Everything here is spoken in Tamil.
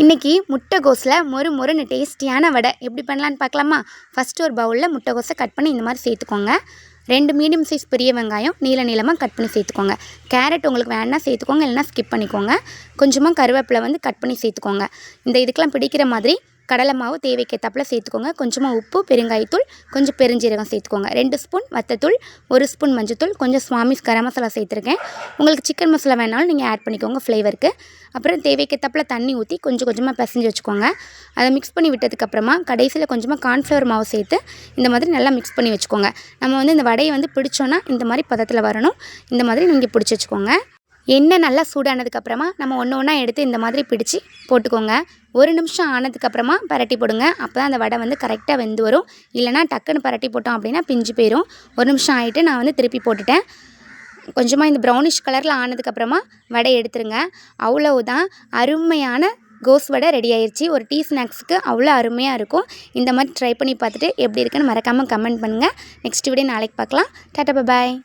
இன்றைக்கி முட்டைகோஸில் மொறுன்னு டேஸ்டியான வடை எப்படி பண்ணலான்னு பார்க்கலாமா? ஃபஸ்ட்டு ஒரு பவுலில் முட்டைகோஸை கட் பண்ணி இந்த மாதிரி சேர்த்துக்கோங்க. 2 மீடியம் சைஸ் பெரிய வெங்காயம் நீளமாக கட் பண்ணி சேர்த்துக்கோங்க. கேரட் உங்களுக்கு வேணா சேர்த்துக்கோங்க, இல்லைனா ஸ்கிப் பண்ணிக்கோங்க. கொஞ்சமாக கருவேப்பிலை கட் பண்ணி சேர்த்துக்கோங்க. இந்த இதுக்கெலாம் பிடிக்கிற மாதிரி கடலை மாவு தேவைக்கேற்றாப்பில் சேர்த்துக்கோங்க. கொஞ்சமாக உப்பு, பெருங்காயத்தூள், கொஞ்சம் பெருஞ்சீரகம் சேர்த்துக்கோங்க. 2 ஸ்பூன் வத்தத்தூள், 1 ஸ்பூன் மஞ்சத்தூள், கொஞ்சம் சுவாமிஸ் கரம் மசாலா சேர்த்துருக்கேன். உங்களுக்கு சிக்கன் மசாலா வேணாலும் நீங்கள் ஆட் பண்ணிக்கோங்க ஃப்ளேவருக்கு. அப்புறம் தேவைக்கேற்றாப்பில் தண்ணி ஊற்றி கொஞ்சமாக பிசைஞ்சு வச்சுக்கோங்க. அதை மிக்ஸ் பண்ணி விட்டதுக்கப்புறமா கடைசியில் கொஞ்சமாக கார்ன்ஃப்ளவர் மாவு சேர்த்து இந்த மாதிரி நல்லா மிக்ஸ் பண்ணி வச்சுக்கோங்க. நம்ம இந்த வடையை பிடிச்சோன்னா இந்த மாதிரி பதத்தில் வரணும். இந்த மாதிரி நீங்கள் பிடிச்சி வச்சுக்கோங்க. எண்ணெய் நல்லா சூடானதுக்கப்புறமா நம்ம ஒன்றா எடுத்து இந்த மாதிரி பிடிச்சி போட்டுக்கோங்க. 1 நிமிஷம் ஆனதுக்கப்புறமா பரட்டி போடுங்க. அப்போ தான் அந்த வடை கரெக்டாக வெந்து வரும். இல்லைனா டக்குன்னு பரட்டி போட்டோம் அப்படின்னா பிஞ்சு போயிடும். 1 நிமிஷம் ஆகிட்டு நான் திருப்பி போட்டுட்டேன். கொஞ்சமாக இந்த ப்ரௌனிஷ் கலரில் ஆனதுக்கப்புறமா வடை எடுத்துருங்க. அவ்வளவுதான், அருமையான கோஸ் வடை ரெடி ஆயிடுச்சு. ஒரு டீ ஸ்நாக்ஸுக்கு அவ்வளோ அருமையாக இருக்கும். இந்த மாதிரி ட்ரை பண்ணி பார்த்துட்டு எப்படி இருக்குன்னு மறக்காமல் கமெண்ட் பண்ணுங்கள். நெக்ஸ்ட் வீடியோ நாளைக்கு பார்க்கலாம். டாடா பாய்.